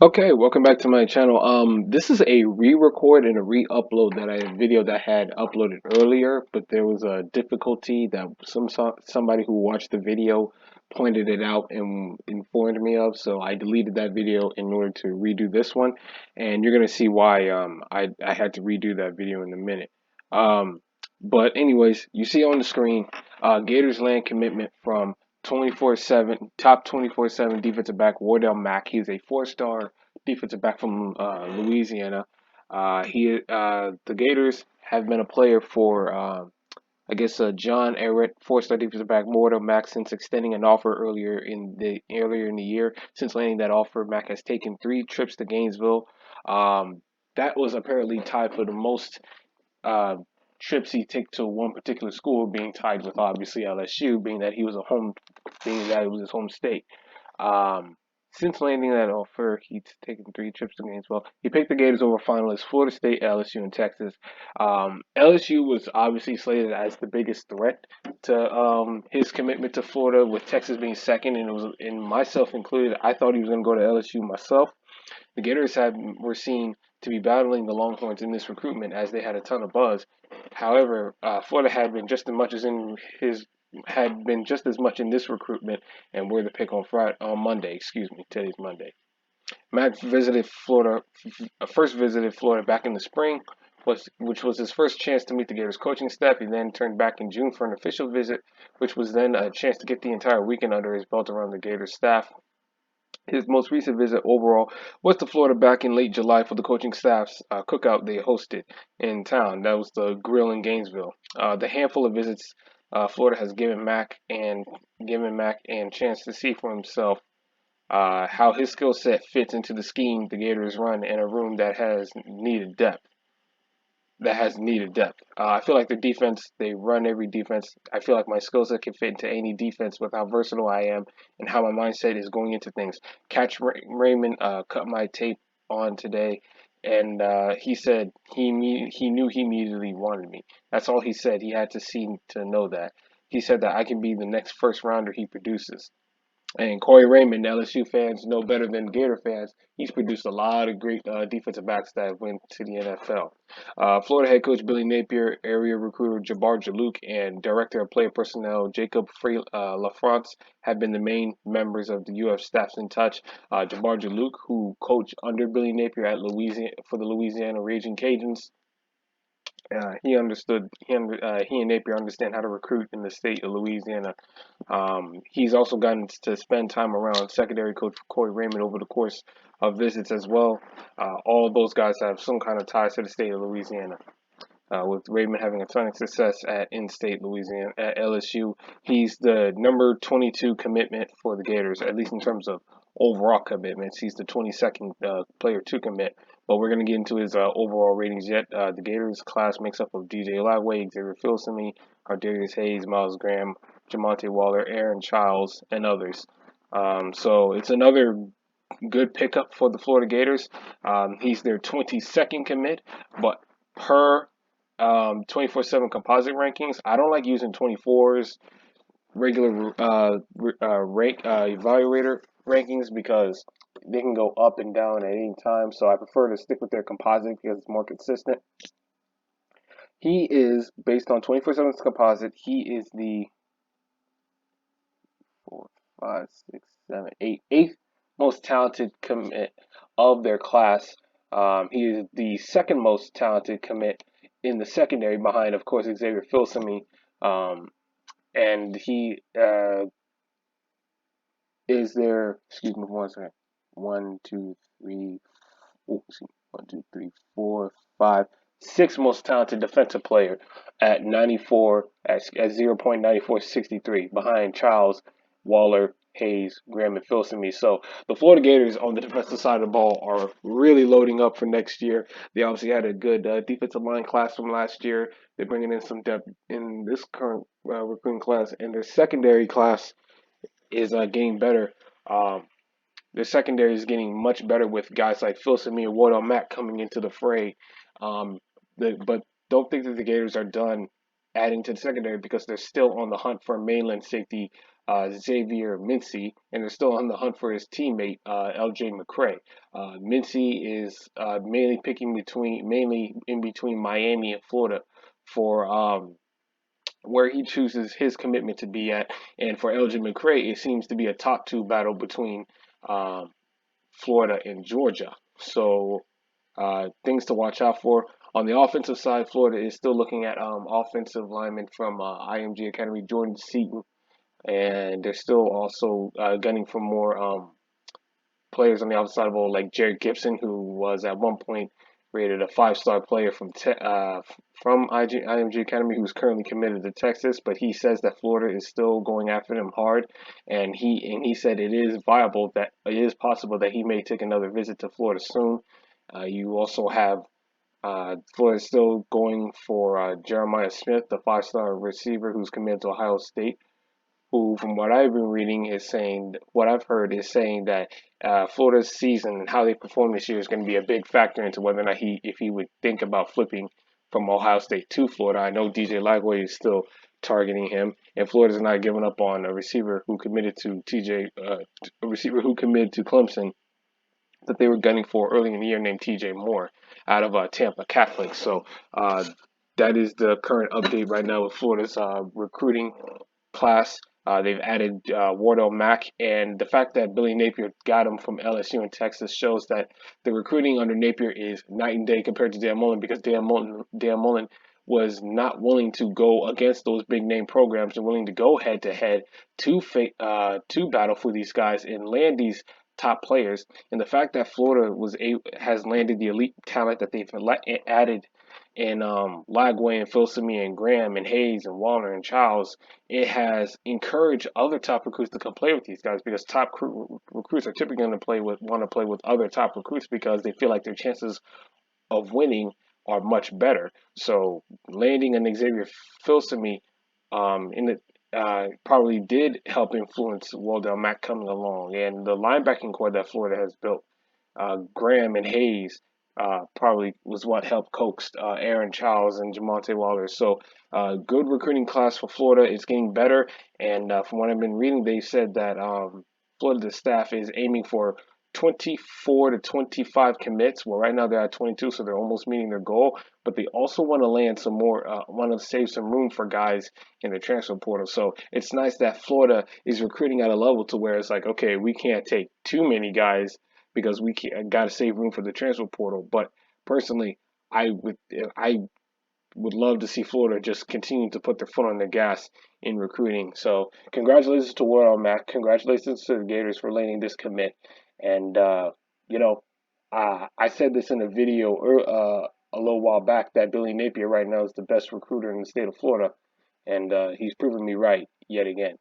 Okay, welcome back to my channel. This is a re-record and a re-upload that I video that I had uploaded earlier, but there was a difficulty that somebody who watched the video pointed it out and informed me of. So I deleted that video in order to redo this one, and you're gonna see why I had to redo that video in a minute. Um, but anyways, you see on the screen, Gators land commitment from 24/7 top 24/7 defensive back Wardell Mack. He's a four-star defensive back from Louisiana. The Gators have been a player for John Everett, four-star defensive back Wardell Mack, since extending an offer earlier in the year. Since landing that offer, Mack has taken 3 trips to Gainesville. That was apparently tied for the most uh, trips he took to one particular school, being tied with obviously LSU, being that it was his home state. Um, since landing that offer, he's taken 3 trips to Gainesville. He picked the Gators over finalists Florida State, LSU, and Texas. LSU was obviously slated as the biggest threat to his commitment to Florida, with Texas being second, and it was, in myself included, I thought he was going to go to LSU myself. The were seen to be battling the Longhorns in this recruitment as they had a ton of buzz. However, Florida had been just as much in this recruitment, and were the pick on Monday. Excuse me, today's Monday. Matt first visited Florida back in the spring, which was his first chance to meet the Gators coaching staff. He then turned back in June for an official visit, which was then a chance to get the entire weekend under his belt around the Gators staff. His most recent visit overall was to Florida back in late July for the coaching staff's cookout they hosted in town. That was the Grill in Gainesville. The handful of visits Florida has given Mack and chance to see for himself how his skill set fits into the scheme the Gators run in a room that has needed depth. I feel like the defense, they run every defense. I feel like my skill set can fit into any defense with how versatile I am and how my mindset is going into things. Raymond cut my tape on today, and he said he knew he immediately wanted me. That's all he said. He had to see to know that. He said that I can be the next first rounder he produces. And Corey Raymond, LSU fans know better than Gator fans. He's produced a lot of great defensive backs that went to the NFL. Florida head coach Billy Napier, area recruiter Jabbar Jalouk, and director of player personnel Jacob LaFrance have been the main members of the UF staffs in touch. Jabbar Jalouk, who coached under Billy Napier at Louisiana for the Louisiana Raging Cajuns, he and Napier understand how to recruit in the state of Louisiana. He's also gotten to spend time around secondary coach Corey Raymond over the course of visits as well. All of those guys have some kind of ties to the state of Louisiana. With Raymond having a ton of success at in-state Louisiana at LSU, he's the number 22 commitment for the Gators, at least in terms of overall commitments. He's the 22nd player to commit. But we're going to get into his overall ratings yet. The Gators class makes up of DJ Lightway, Xavier Filsaime, Ardarius Hayes, Miles Graham, Jamonte Waller, Aaron Childs, and others. So it's another good pickup for the Florida Gators. He's their 22nd commit, but per 24/7 composite rankings, I don't like using 24's regular evaluator rankings because they can go up and down at any time. So I prefer to stick with their composite because it's more consistent. He is, based on 24/7's composite, he is the 4, 5, 6, 7, 8, eighth most talented commit of their class. He is the second most talented commit in the secondary, behind, of course, Xavier Filsaime. And he is there. Excuse me, 1 second. 1, 2, 3. Oh, excuse me, 1, 2, 3, 4, 5, sixth most talented defensive player at 94 at 0.9463, behind Charles, Waller, Hayes, Graham, and Filsaime. So the Florida Gators on the defensive side of the ball are really loading up for next year. They obviously had a good defensive line class from last year. They're bringing in some depth in this current recruiting class, and their secondary class is getting better. Um, their secondary is getting much better with guys like Filsaime and Wardell Mack coming into the fray. Um, but don't think that the Gators are done adding to the secondary, because they're still on the hunt for a mainland safety Xavier Mincy, and they're still on the hunt for his teammate LJ McCray. Mincy is mainly in between Miami and Florida for where he chooses his commitment to be at. And for Elgin McCray, it seems to be a top two battle between um, Florida and Georgia. So things to watch out for. On the offensive side, Florida is still looking at offensive linemen from IMG Academy, Jordan Seaton, and they're still also gunning for more players on the outside of ball, like Jared Gibson, who was at one point rated a five-star player from IMG Academy, who's currently committed to Texas. But he says that Florida is still going after him hard, and he said it is viable, that it is possible that he may take another visit to Florida soon. You also have Florida still going for Jeremiah Smith, the five-star receiver who's committed to Ohio State, who, from what I've been reading, is saying, what I've heard is saying that Florida's season and how they perform this year is going to be a big factor into whether or not if he would think about flipping from Ohio State to Florida. I know DJ Lagway is still targeting him, and Florida's not giving up on a receiver who committed to a receiver who committed to Clemson that they were gunning for early in the year, named TJ Moore out of Tampa Catholic. So that is the current update right now with Florida's recruiting class. They've added Wardell Mack, and the fact that Billy Napier got him from LSU in Texas shows that the recruiting under Napier is night and day compared to Dan Mullen, because Dan Mullen was not willing to go against those big name programs and willing to go head to head to battle for these guys and land these top players. And the fact that Florida has landed the elite talent that they've added in Lagway and Filsaime and Graham and Hayes and Warner and Charles, it has encouraged other top recruits to come play with these guys, because top recruits are typically going to want to play with other top recruits because they feel like their chances of winning are much better. So landing an Xavier Filsaime in the probably did help influence Wardell Mack coming along, and the linebacking core that Florida has built, Graham and Hayes, probably was what helped coax Aaron Charles and Jamonte Waller. So good recruiting class for Florida. It's getting better, and from what I've been reading, they said that Florida staff is aiming for 24 to 25 commits. Well, right now they're at 22, so they're almost meeting their goal. But they also want to land some more, want to save some room for guys in the transfer portal. So it's nice that Florida is recruiting at a level to where it's like, okay, we can't take too many guys because we got to save room for the transfer portal. But personally, I would love to see Florida just continue to put their foot on the gas in recruiting. So congratulations to Wardell Mack. Congratulations to the Gators for landing this commit. And you know, I said this in a video a little while back that Billy Napier right now is the best recruiter in the state of Florida, and he's proven me right yet again.